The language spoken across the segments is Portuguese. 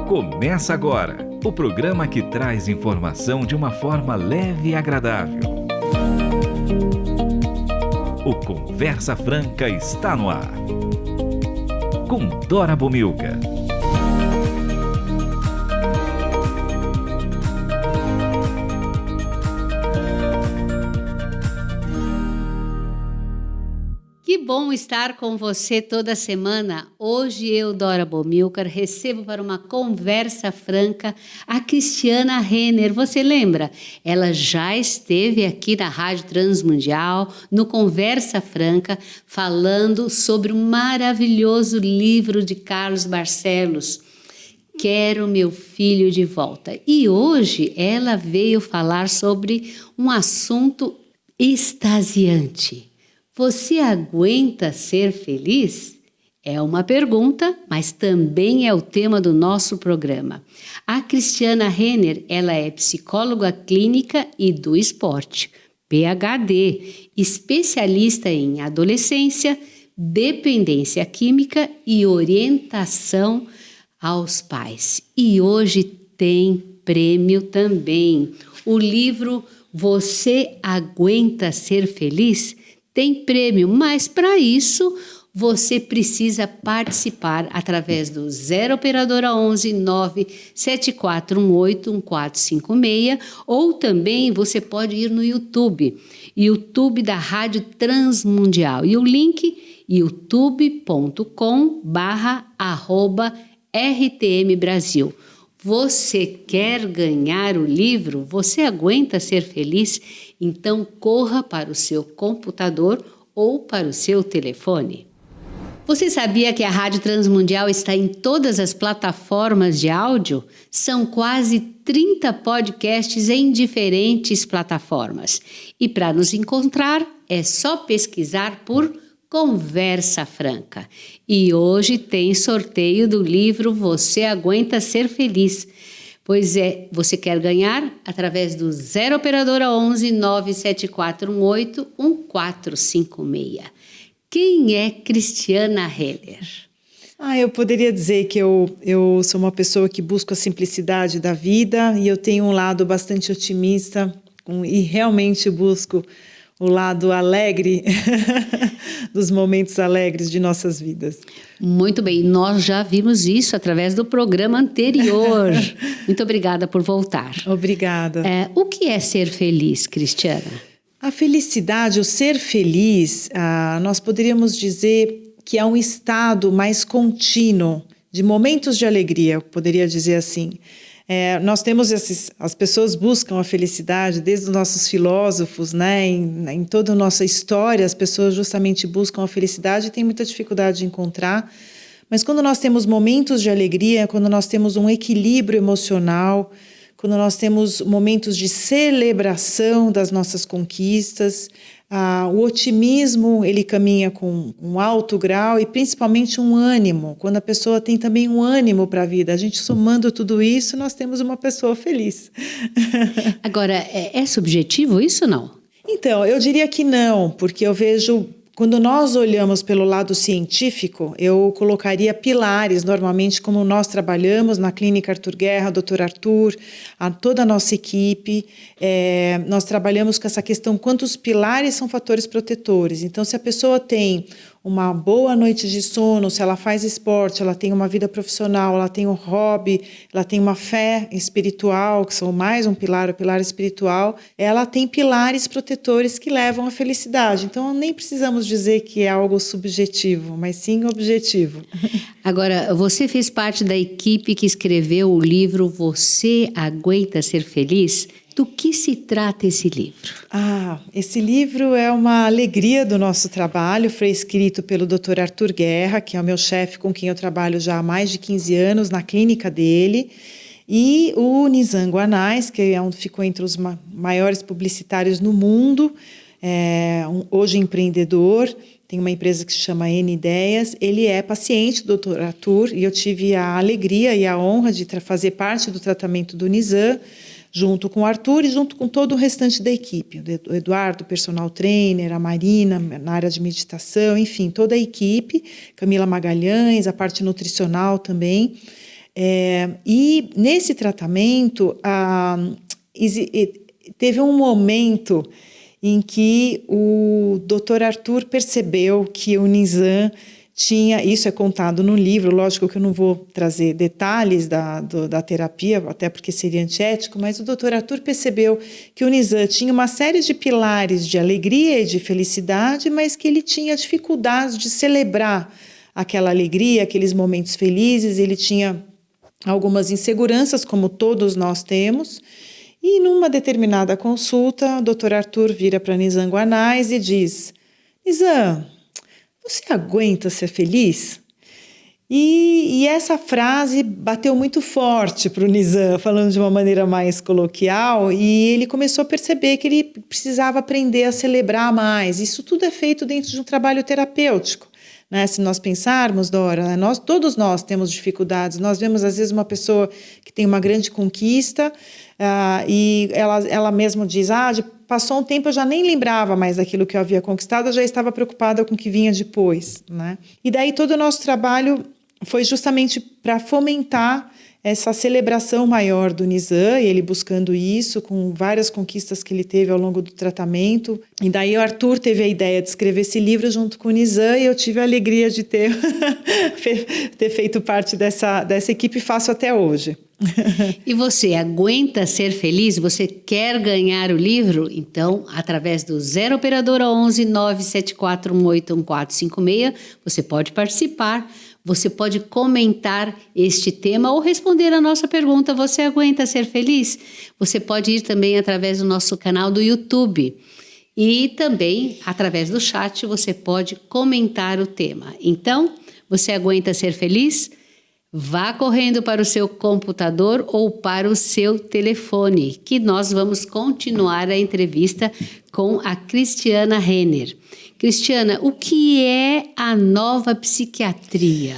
Começa agora o programa que traz informação de uma forma leve e agradável. O Conversa Franca está no ar. Com Dora Bomilca. Que bom estar com você toda semana. Hoje eu, Dora Bomilcar, recebo para uma conversa franca a Cristiana Renner. Você lembra? Ela já esteve aqui na Rádio Transmundial, no Conversa Franca, falando sobre o maravilhoso livro de Carlos Barcelos, Quero Meu Filho de Volta. E hoje ela veio falar sobre um assunto extasiante. Você aguenta ser feliz? É uma pergunta, mas também é o tema do nosso programa. A Cristiana Renner, ela é psicóloga clínica e do esporte, PhD, especialista em adolescência, dependência química e orientação aos pais. E hoje tem prêmio também. O livro Você Aguenta Ser Feliz? Tem prêmio, mas para isso você precisa participar através do 0 Operadora 11 97418 1456 ou também você pode ir no YouTube da Rádio Transmundial e o link youtube.com/@RTM Brasil. Você quer ganhar o livro? Você aguenta ser feliz? Então corra para o seu computador ou para o seu telefone. Você sabia que a Rádio Transmundial está em todas as plataformas de áudio? São quase 30 podcasts em diferentes plataformas. E para nos encontrar, é só pesquisar por Conversa Franca. E hoje tem sorteio do livro Você Aguenta Ser Feliz. Pois é, você quer ganhar através do 0 Operadora 11 97418 1456. Quem é Cristiana Renner? Eu poderia dizer que eu sou uma pessoa que busca a simplicidade da vida e eu tenho um lado bastante otimista e realmente busco o lado alegre dos momentos alegres de nossas vidas. Muito bem, nós já vimos isso através do programa anterior. Muito obrigada por voltar. Obrigada. O que é ser feliz, Cristiana? A felicidade, o ser feliz, nós poderíamos dizer que é um estado mais contínuo de momentos de alegria, eu poderia dizer assim. Nós temos as pessoas buscam a felicidade, desde os nossos filósofos, né? Em toda a nossa história, as pessoas justamente buscam a felicidade e têm muita dificuldade de encontrar. Mas quando nós temos momentos de alegria, quando nós temos um equilíbrio emocional, quando nós temos momentos de celebração das nossas conquistas, o otimismo ele caminha com um alto grau e principalmente um ânimo. Quando a pessoa tem também um ânimo para a vida, a gente somando tudo isso, nós temos uma pessoa feliz. Agora, é subjetivo isso ou não? Então, eu diria que não, porque eu vejo... Quando nós olhamos pelo lado científico, eu colocaria pilares, normalmente, como nós trabalhamos na Clínica Arthur Guerra, Dr. Arthur, toda a nossa equipe, nós trabalhamos com essa questão, quantos pilares são fatores protetores. Então, se a pessoa tem uma boa noite de sono, se ela faz esporte, ela tem uma vida profissional, ela tem um hobby, ela tem uma fé espiritual, que são mais um pilar, o pilar espiritual, ela tem pilares protetores que levam à felicidade. Então, nem precisamos dizer que é algo subjetivo, mas sim objetivo. Agora, você fez parte da equipe que escreveu o livro Você Aguenta Ser Feliz? Do que se trata esse livro? Esse livro é uma alegria do nosso trabalho. Foi escrito pelo Dr. Arthur Guerra, que é o meu chefe com quem eu trabalho já há mais de 15 anos na clínica dele, e o Nizam Guanais, que ficou entre os maiores publicitários no mundo, hoje empreendedor, tem uma empresa que se chama N Ideias. Ele é paciente do Dr. Arthur e eu tive a alegria e a honra de fazer parte do tratamento do Nizam, junto com o Arthur e junto com todo o restante da equipe, o Eduardo, personal trainer, a Marina, na área de meditação, enfim, toda a equipe, Camila Magalhães, a parte nutricional também. E nesse tratamento, teve um momento em que o Dr. Arthur percebeu que o Nizam tinha, isso é contado no livro, lógico que eu não vou trazer detalhes da terapia, até porque seria antiético, mas o Dr. Arthur percebeu que o Nizam tinha uma série de pilares de alegria e de felicidade, mas que ele tinha dificuldades de celebrar aquela alegria, aqueles momentos felizes, ele tinha algumas inseguranças, como todos nós temos. E numa determinada consulta, o Dr. Arthur vira para Nizam Guanais e diz: Nizam, você aguenta ser feliz? E essa frase bateu muito forte para o Nizam, falando de uma maneira mais coloquial, e ele começou a perceber que ele precisava aprender a celebrar mais. Isso tudo é feito dentro de um trabalho terapêutico. Né? Se nós pensarmos, Dora, todos nós temos dificuldades. Nós vemos, às vezes, uma pessoa que tem uma grande conquista e ela mesma diz, passou um tempo, eu já nem lembrava mais daquilo que eu havia conquistado, eu já estava preocupada com o que vinha depois. Né? E daí todo o nosso trabalho foi justamente para fomentar essa celebração maior do Nizam, e ele buscando isso com várias conquistas que ele teve ao longo do tratamento. E daí o Arthur teve a ideia de escrever esse livro junto com o Nizam, e eu tive a alegria de ter feito parte dessa equipe, e faço até hoje. E você aguenta ser feliz? Você quer ganhar o livro? Então, através do 0 Operadora 11 974 18 1456, você pode participar. Você pode comentar este tema ou responder a nossa pergunta: você aguenta ser feliz? Você pode ir também através do nosso canal do YouTube. E também, através do chat, você pode comentar o tema. Então, você aguenta ser feliz? Vá correndo para o seu computador ou para o seu telefone, que nós vamos continuar a entrevista com a Cristiana Renner. Cristiana, o que é a nova psiquiatria?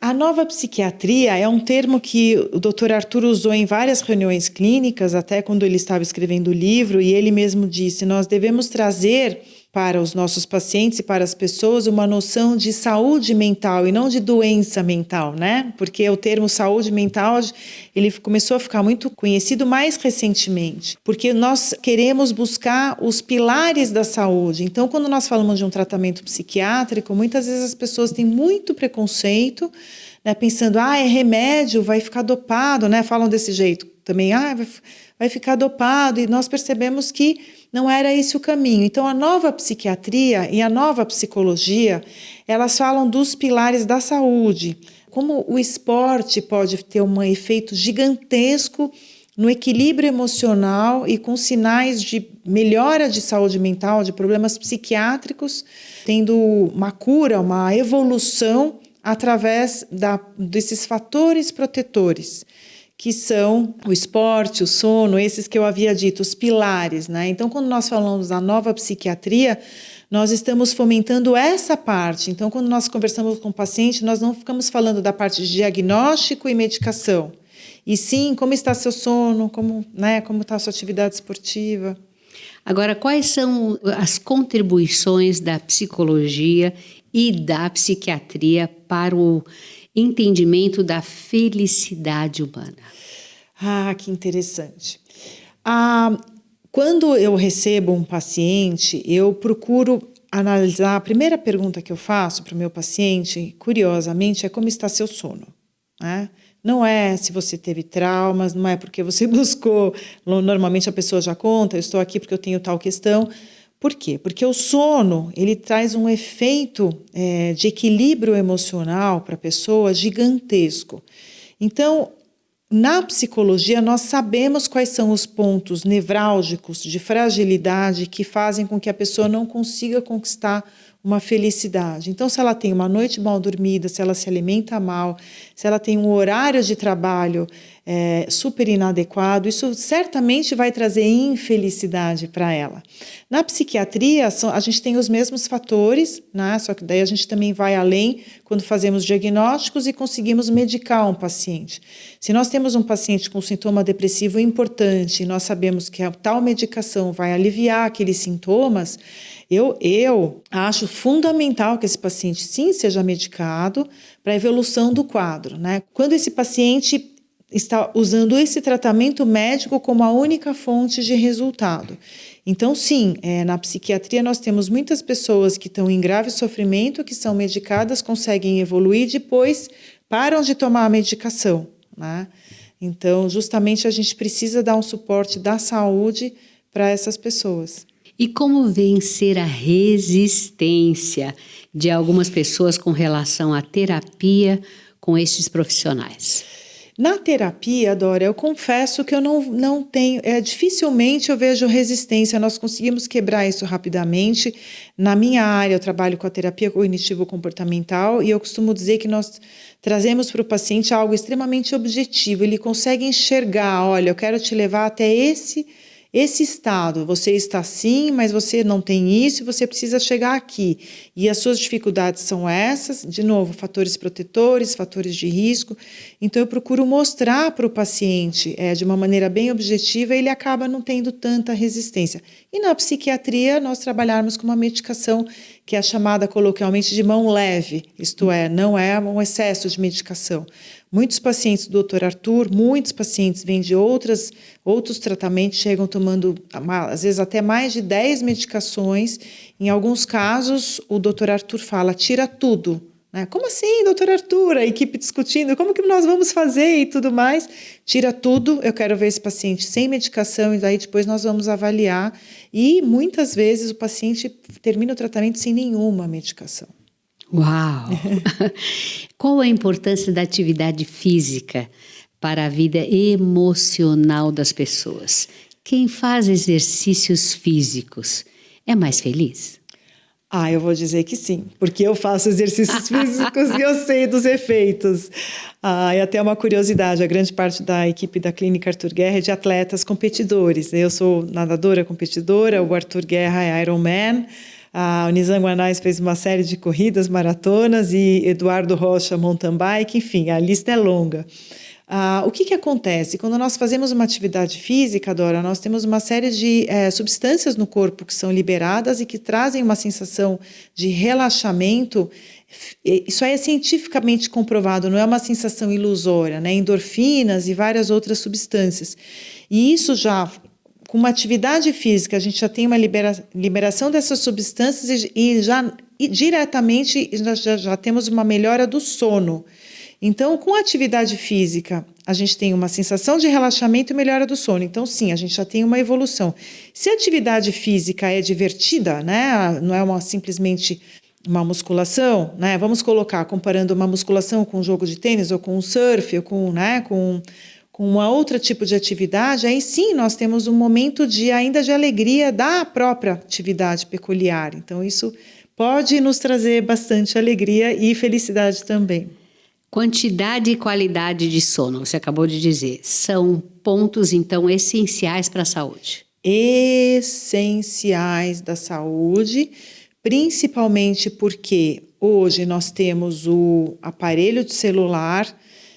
A nova psiquiatria é um termo que o Dr. Arthur usou em várias reuniões clínicas, até quando ele estava escrevendo o livro, e ele mesmo disse: nós devemos trazer para os nossos pacientes e para as pessoas uma noção de saúde mental e não de doença mental, né? Porque o termo saúde mental, ele começou a ficar muito conhecido mais recentemente, porque nós queremos buscar os pilares da saúde. Então, quando nós falamos de um tratamento psiquiátrico, muitas vezes as pessoas têm muito preconceito, né? Pensando, é remédio, vai ficar dopado, né? Falam desse jeito também, vai ficar dopado, e nós percebemos que não era esse o caminho. Então, a nova psiquiatria e a nova psicologia, elas falam dos pilares da saúde, como o esporte pode ter um efeito gigantesco no equilíbrio emocional e com sinais de melhora de saúde mental, de problemas psiquiátricos, tendo uma cura, uma evolução através desses fatores protetores, que são o esporte, o sono, esses que eu havia dito, os pilares, né? Então, quando nós falamos da nova psiquiatria, nós estamos fomentando essa parte. Então, quando nós conversamos com o paciente, nós não ficamos falando da parte de diagnóstico e medicação, e sim como está seu sono, como está a sua atividade esportiva. Agora, quais são as contribuições da psicologia e da psiquiatria para o entendimento da felicidade humana? Que interessante. Quando eu recebo um paciente, eu procuro analisar. A primeira pergunta que eu faço para o meu paciente, curiosamente, é como está seu sono, né? Não é se você teve traumas, não é porque você buscou. Normalmente a pessoa já conta, eu estou aqui porque eu tenho tal questão. Por quê? Porque o sono, ele traz um efeito de equilíbrio emocional para a pessoa gigantesco. Então, na psicologia, nós sabemos quais são os pontos nevrálgicos de fragilidade que fazem com que a pessoa não consiga conquistar uma felicidade. Então, se ela tem uma noite mal dormida, se ela se alimenta mal, se ela tem um horário de trabalho super inadequado, isso certamente vai trazer infelicidade para ela. Na psiquiatria, a gente tem os mesmos fatores, né? Só que daí a gente também vai além quando fazemos diagnósticos e conseguimos medicar um paciente. Se nós temos um paciente com sintoma depressivo importante e nós sabemos que a tal medicação vai aliviar aqueles sintomas, eu acho fundamental que esse paciente sim seja medicado para a evolução do quadro, né? Quando esse paciente está usando esse tratamento médico como a única fonte de resultado. Então, sim, na psiquiatria nós temos muitas pessoas que estão em grave sofrimento, que são medicadas, conseguem evoluir, depois param de tomar a medicação, né? Então, justamente a gente precisa dar um suporte da saúde para essas pessoas. E como vencer a resistência de algumas pessoas com relação à terapia com estes profissionais? Na terapia, Dora, eu confesso que eu não tenho, dificilmente eu vejo resistência, nós conseguimos quebrar isso rapidamente. Na minha área, eu trabalho com a terapia cognitivo-comportamental e eu costumo dizer que nós trazemos para o paciente algo extremamente objetivo, ele consegue enxergar, olha, eu quero te levar até esse estado, você está assim, mas você não tem isso e você precisa chegar aqui. E as suas dificuldades são essas, de novo, fatores protetores, fatores de risco. Então, eu procuro mostrar para o paciente de uma maneira bem objetiva e ele acaba não tendo tanta resistência. E na psiquiatria, nós trabalharmos com uma medicação que é chamada coloquialmente de mão leve, isto é, não é um excesso de medicação. Muitos pacientes do Dr. Arthur, muitos pacientes vêm de outros tratamentos, chegam tomando, às vezes, até mais de 10 medicações. Em alguns casos, o Dr. Arthur fala, tira tudo. Né? Como assim, Dr. Arthur? A equipe discutindo, como que nós vamos fazer e tudo mais. Tira tudo, eu quero ver esse paciente sem medicação e daí depois nós vamos avaliar. E muitas vezes o paciente termina o tratamento sem nenhuma medicação. Uau! Qual a importância da atividade física para a vida emocional das pessoas? Quem faz exercícios físicos é mais feliz? Eu vou dizer que sim, porque eu faço exercícios físicos e eu sei dos efeitos. E até uma curiosidade, a grande parte da equipe da Clínica Arthur Guerra é de atletas competidores. Eu sou nadadora competidora, o Arthur Guerra é Ironman, a Nizam Guanais fez uma série de corridas, maratonas, e Eduardo Rocha mountain bike, enfim, a lista é longa. O que acontece? Quando nós fazemos uma atividade física, Dora, nós temos uma série de substâncias no corpo que são liberadas e que trazem uma sensação de relaxamento. Isso aí é cientificamente comprovado, não é uma sensação ilusória, né? Endorfinas e várias outras substâncias. E isso já, com uma atividade física, a gente já tem uma liberação dessas substâncias e diretamente já temos uma melhora do sono. Então, com a atividade física, a gente tem uma sensação de relaxamento e melhora do sono. Então, sim, a gente já tem uma evolução. Se a atividade física é divertida, né, não é simplesmente uma musculação, né, vamos colocar, comparando uma musculação com um jogo de tênis ou com um surf, ou com uma outra tipo de atividade, aí sim nós temos um momento ainda de alegria da própria atividade peculiar. Então, isso pode nos trazer bastante alegria e felicidade também. Quantidade e qualidade de sono, você acabou de dizer, são pontos, então, essenciais para a saúde. Essenciais da saúde, principalmente porque hoje nós temos o aparelho de celular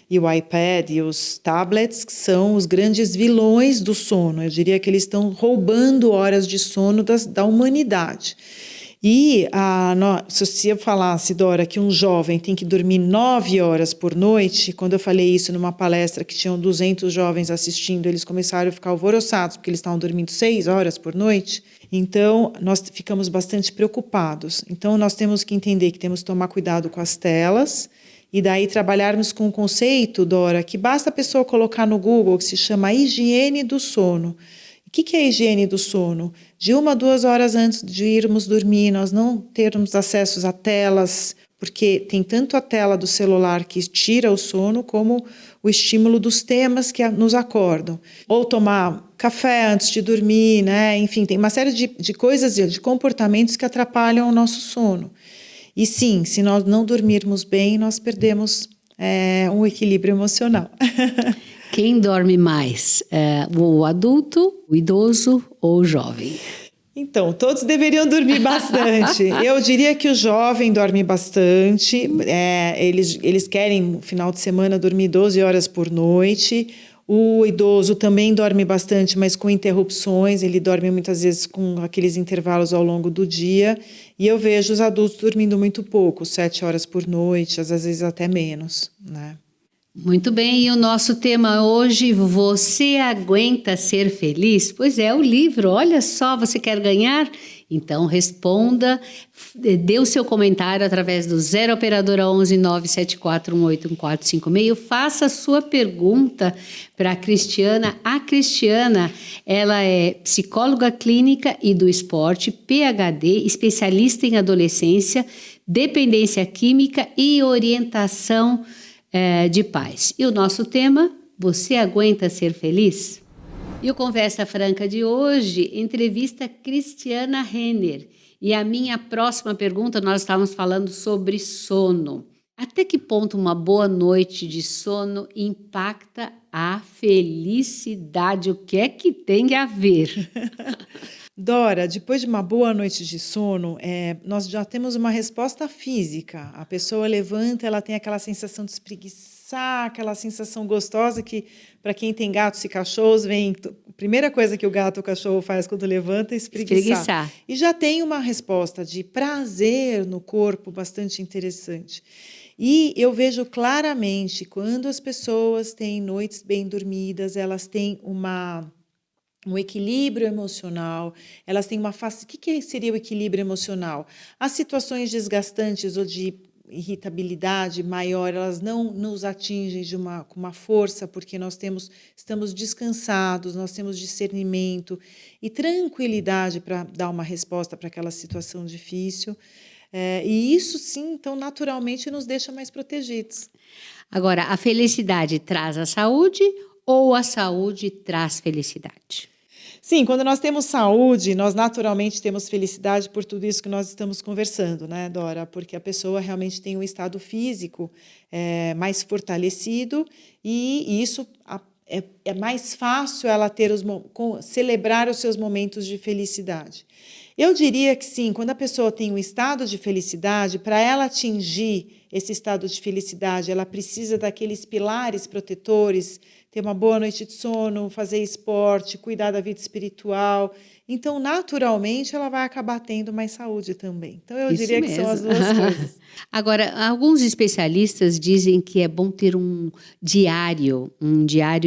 e o iPad e os tablets, que são os grandes vilões do sono. Eu diria que eles estão roubando horas de sono da humanidade. E se eu falasse, Dora, que um jovem tem que dormir 9 horas por noite, quando eu falei isso numa palestra que tinham 200 jovens assistindo, eles começaram a ficar alvoroçados, porque eles estavam dormindo 6 horas por noite. Então, nós ficamos bastante preocupados. Então, nós temos que entender que temos que tomar cuidado com as telas e daí trabalharmos com um conceito, Dora, que basta a pessoa colocar no Google, que se chama higiene do sono. O que é a higiene do sono? De 1 a 2 horas antes de irmos dormir, nós não termos acesso a telas, porque tem tanto a tela do celular que tira o sono, como o estímulo dos temas que nos acordam. Ou tomar café antes de dormir, né? Enfim, tem uma série de coisas, de comportamentos que atrapalham o nosso sono. E sim, se nós não dormirmos bem, nós perdemos um equilíbrio emocional. Quem dorme mais? O adulto, o idoso ou o jovem? Então, todos deveriam dormir bastante. Eu diria que o jovem dorme bastante. Eles querem, no final de semana, dormir 12 horas por noite. O idoso também dorme bastante, mas com interrupções. Ele dorme muitas vezes com aqueles intervalos ao longo do dia. E eu vejo os adultos dormindo muito pouco, 7 horas por noite, às vezes até menos, né? Muito bem, e o nosso tema hoje, você aguenta ser feliz? Pois é, o livro, olha só, você quer ganhar? Então responda, dê o seu comentário através do 0 operadora 11 974 18 1456, faça a sua pergunta para a Cristiana. A Cristiana, ela é psicóloga clínica e do esporte, PhD, especialista em adolescência, dependência química e orientação de paz. E o nosso tema, você aguenta ser feliz? E o Conversa Franca de hoje, entrevista Cristiana Renner. E a minha próxima pergunta, nós estávamos falando sobre sono. Até que ponto uma boa noite de sono impacta a felicidade? O que é que tem a ver? Dora, depois de uma boa noite de sono, nós já temos uma resposta física. A pessoa levanta, ela tem aquela sensação de espreguiçar, aquela sensação gostosa que, para quem tem gatos e cachorros, a primeira coisa que o gato ou o cachorro faz quando levanta é espreguiçar. E já tem uma resposta de prazer no corpo bastante interessante. E eu vejo claramente, quando as pessoas têm noites bem dormidas, elas têm um equilíbrio emocional, elas têm o que seria o equilíbrio emocional? As situações desgastantes ou de irritabilidade maior, elas não nos atingem com uma força, porque estamos descansados, nós temos discernimento e tranquilidade para dar uma resposta para aquela situação difícil. E isso, sim, então, naturalmente, nos deixa mais protegidos. Agora, a felicidade traz a saúde ou a saúde traz felicidade? Sim, quando nós temos saúde, nós naturalmente temos felicidade por tudo isso que nós estamos conversando, né, Dora? Porque a pessoa realmente tem um estado físico mais fortalecido e isso é mais fácil ela celebrar os seus momentos de felicidade. Eu diria que sim, quando a pessoa tem um estado de felicidade, para ela atingir esse estado de felicidade, ela precisa daqueles pilares protetores, ter uma boa noite de sono, fazer esporte, cuidar da vida espiritual. Então, naturalmente, ela vai acabar tendo mais saúde também. Então, eu diria que são as duas coisas. Agora, alguns especialistas dizem que é bom ter um diário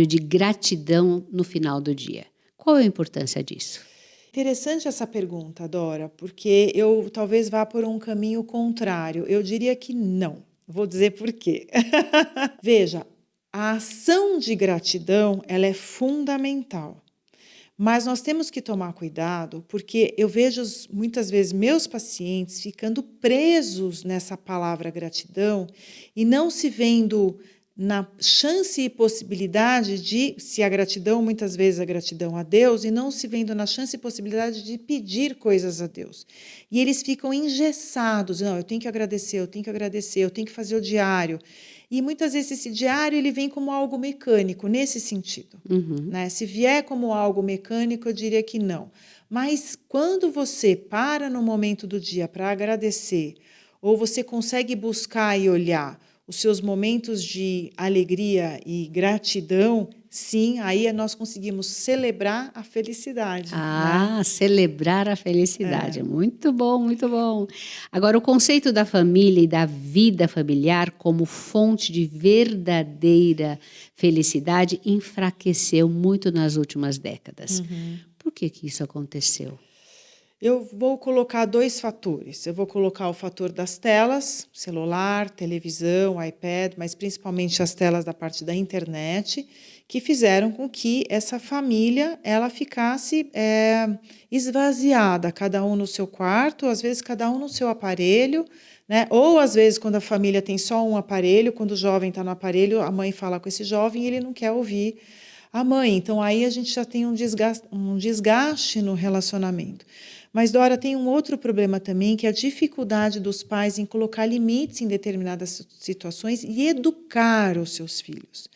de gratidão no final do dia. Qual é a importância disso? Interessante essa pergunta, Dora, porque eu talvez vá por um caminho contrário. Eu diria que não. Vou dizer por quê. Veja, a ação de gratidão, ela é fundamental. Mas nós temos que tomar cuidado, porque eu vejo muitas vezes meus pacientes ficando presos nessa palavra gratidão e não se vendo na chance e possibilidade de, se a gratidão, muitas vezes a gratidão a Deus, e não se vendo na chance e possibilidade de pedir coisas a Deus. E eles ficam engessados, não, eu tenho que agradecer, eu tenho que fazer o diário. E muitas vezes esse diário ele vem como algo mecânico, nesse sentido. Né? Se vier como algo mecânico, eu diria que não. Mas quando você para no momento do dia para agradecer, ou você consegue buscar e olhar os seus momentos de alegria e gratidão, sim, aí nós conseguimos celebrar a felicidade. Né? Celebrar a felicidade. Muito bom, muito bom. Agora, o conceito da família e da vida familiar como fonte de verdadeira felicidade enfraqueceu muito nas últimas décadas. Por que isso aconteceu? Eu vou colocar 2 fatores. Eu vou colocar o fator das telas, celular, televisão, iPad, mas principalmente as telas da parte da internet, que fizeram com que essa família ela ficasse esvaziada, cada um no seu quarto, às vezes cada um no seu aparelho, né? Ou às vezes quando a família tem só um aparelho, quando o jovem está no aparelho, a mãe fala com esse jovem e ele não quer ouvir a mãe. Então aí a gente já tem um desgaste no relacionamento. Mas, Dora, tem um outro problema também, que é a dificuldade dos pais em colocar limites em determinadas situações e educar os seus filhos.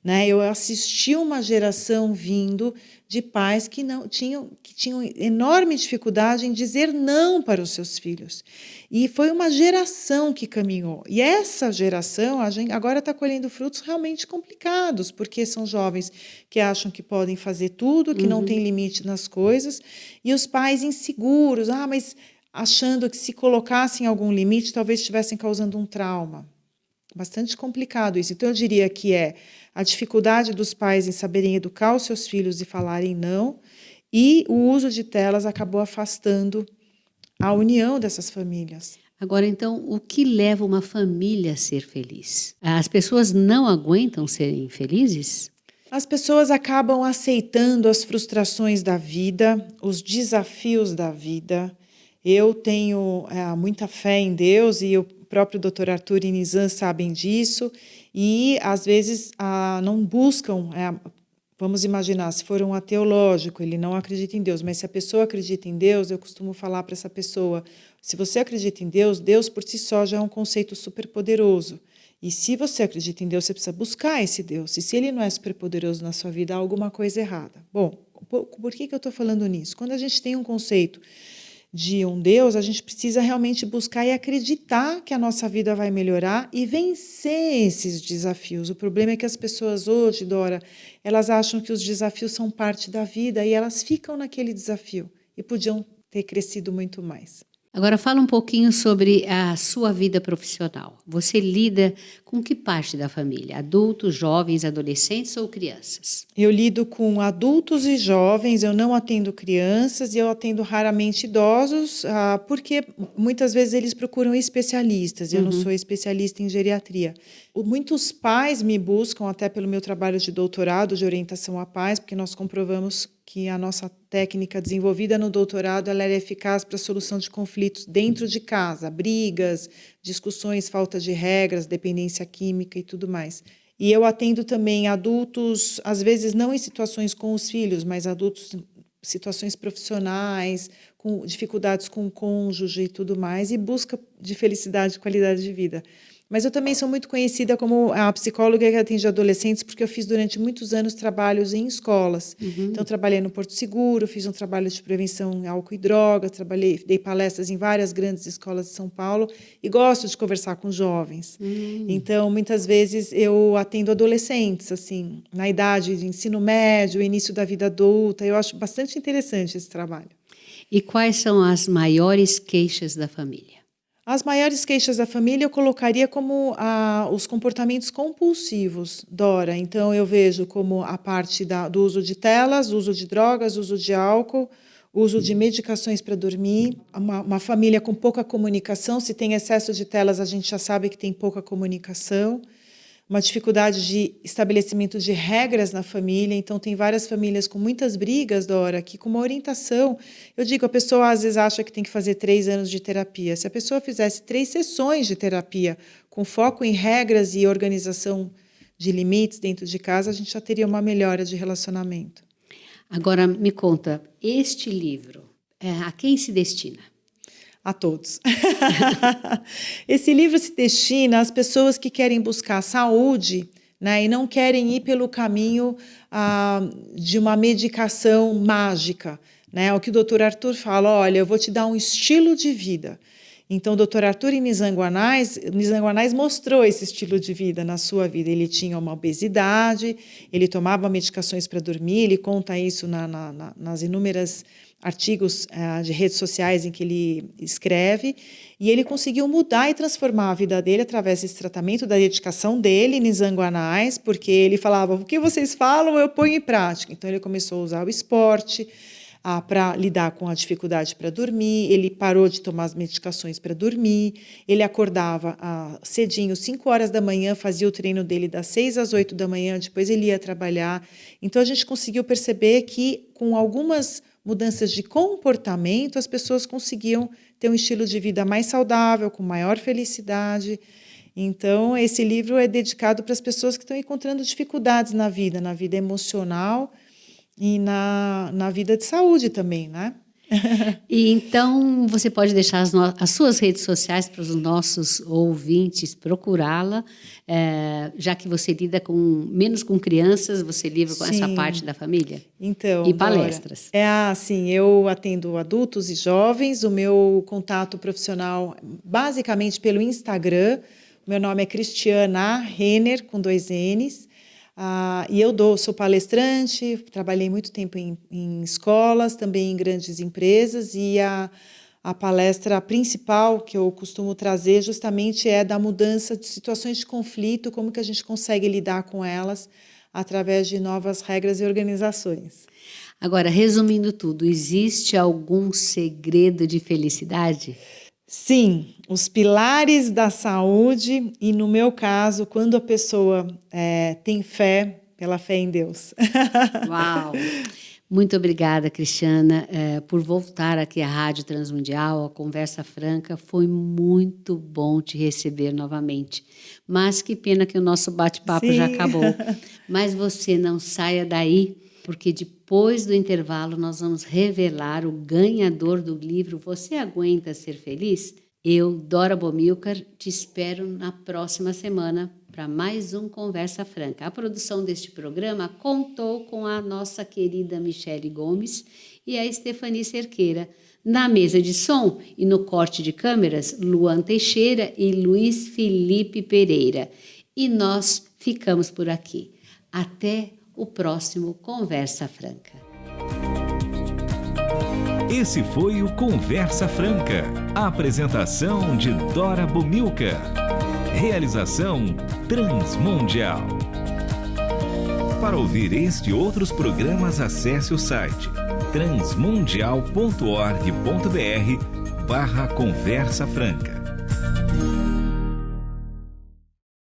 né? Eu assisti uma geração vindo de pais que tinham enorme dificuldade em dizer não para os seus filhos. E foi uma geração que caminhou. E essa geração agora está colhendo frutos realmente complicados, porque são jovens que acham que podem fazer tudo, que não tem limite nas coisas, e os pais inseguros, mas achando que se colocassem algum limite, talvez estivessem causando um trauma. Bastante complicado isso. Então, eu diria que é a dificuldade dos pais em saberem educar os seus filhos e falarem não, e o uso de telas acabou afastando a união dessas famílias. Agora, então, o que leva uma família a ser feliz? As pessoas não aguentam serem felizes? As pessoas acabam aceitando as frustrações da vida, os desafios da vida. Eu tenho muita fé em Deus e o próprio Dr. Arthur e Nizam sabem disso e, às vezes, não buscam. Vamos imaginar, se for um ateológico, ele não acredita em Deus, mas se a pessoa acredita em Deus, eu costumo falar para essa pessoa, se você acredita em Deus, Deus por si só já é um conceito superpoderoso. E se você acredita em Deus, você precisa buscar esse Deus. E se ele não é superpoderoso na sua vida, há alguma coisa errada. Bom, por que eu estou falando nisso? Quando a gente tem um conceito de um Deus, a gente precisa realmente buscar e acreditar que a nossa vida vai melhorar e vencer esses desafios. O problema é que as pessoas hoje, Dora, elas acham que os desafios são parte da vida e elas ficam naquele desafio e podiam ter crescido muito mais. Agora fala um pouquinho sobre a sua vida profissional. Você lida com que parte da família? Adultos, jovens, adolescentes ou crianças? Eu lido com adultos e jovens, eu não atendo crianças e eu atendo raramente idosos, porque muitas vezes eles procuram especialistas, e eu não sou especialista em geriatria. Muitos pais me buscam, até pelo meu trabalho de doutorado de orientação a pais, porque nós comprovamos que a nossa técnica desenvolvida no doutorado ela era eficaz para a solução de conflitos dentro de casa, brigas, discussões, falta de regras, dependência química e tudo mais. E eu atendo também adultos, às vezes não em situações com os filhos, mas adultos em situações profissionais, com dificuldades com o cônjuge e tudo mais, e busca de felicidade e qualidade de vida. Mas eu também sou muito conhecida como a psicóloga que atende adolescentes, porque eu fiz durante muitos anos trabalhos em escolas. Então, trabalhei no Porto Seguro, fiz um trabalho de prevenção em álcool e drogas, dei palestras em várias grandes escolas de São Paulo e gosto de conversar com jovens. Então, muitas vezes eu atendo adolescentes, assim, na idade de ensino médio, início da vida adulta. Eu acho bastante interessante esse trabalho. E quais são as maiores queixas da família? As maiores queixas da família eu colocaria como os comportamentos compulsivos, Dora. Então, eu vejo como a parte do uso de telas, uso de drogas, uso de álcool, uso de medicações para dormir, uma família com pouca comunicação. Se tem excesso de telas, a gente já sabe que tem pouca comunicação. Uma dificuldade de estabelecimento de regras na família, então tem várias famílias com muitas brigas, Dora, que com uma orientação, eu digo, a pessoa às vezes acha que tem que fazer 3 anos de terapia, se a pessoa fizesse 3 sessões de terapia, com foco em regras e organização de limites dentro de casa, a gente já teria uma melhora de relacionamento. Agora, me conta, este livro, a quem se destina? A todos. Esse livro se destina às pessoas que querem buscar saúde, né, e não querem ir pelo caminho de uma medicação mágica. Né? O que o Dr. Arthur fala, olha, eu vou te dar um estilo de vida. Então, o Dr. Arthur e Nizam Guanais mostrou esse estilo de vida na sua vida. Ele tinha uma obesidade, ele tomava medicações para dormir, ele conta isso nas inúmeras artigos de redes sociais em que ele escreve, e ele conseguiu mudar e transformar a vida dele através desse tratamento, da dedicação dele, Nizam Guanais, porque ele falava, o que vocês falam eu ponho em prática. Então, ele começou a usar o esporte para lidar com a dificuldade para dormir, ele parou de tomar as medicações para dormir, ele acordava cedinho, 5 horas da manhã, fazia o treino dele das 6 às 8 da manhã, depois ele ia trabalhar. Então, a gente conseguiu perceber que, com algumas mudanças de comportamento, as pessoas conseguiam ter um estilo de vida mais saudável, com maior felicidade. Então, esse livro é dedicado para as pessoas que estão encontrando dificuldades na vida emocional e na vida de saúde também, né? E então você pode deixar as suas redes sociais para os nossos ouvintes procurá-la, já que você lida menos com crianças, você lida com essa parte da família? Então, e palestras. Dora, assim, eu atendo adultos e jovens, o meu contato profissional basicamente pelo Instagram. Meu nome é Cristiana Renner, com 2 N's. E eu sou palestrante, trabalhei muito tempo em escolas, também em grandes empresas, e a palestra principal que eu costumo trazer justamente é da mudança de situações de conflito, como que a gente consegue lidar com elas através de novas regras e organizações. Agora, resumindo tudo, existe algum segredo de felicidade? Sim, os pilares da saúde e, no meu caso, quando a pessoa tem fé, pela fé em Deus. Uau! Muito obrigada, Cristiana, por voltar aqui à Rádio Transmundial, à Conversa Franca. Foi muito bom te receber novamente. Mas que pena que o nosso bate-papo já acabou. Mas você não saia daí, porque depois do intervalo nós vamos revelar o ganhador do livro Você Aguenta Ser Feliz? Eu, Dora Bomilcar, te espero na próxima semana para mais um Conversa Franca. A produção deste programa contou com a nossa querida Michele Gomes e a Stephanie Cerqueira. Na mesa de som e no corte de câmeras, Luan Teixeira e Luiz Felipe Pereira. E nós ficamos por aqui. Até o próximo Conversa Franca. Esse foi o Conversa Franca. A apresentação de Dora Bomilcar. Realização Transmundial. Para ouvir este e outros programas, acesse o site transmundial.org.br/Conversa Franca.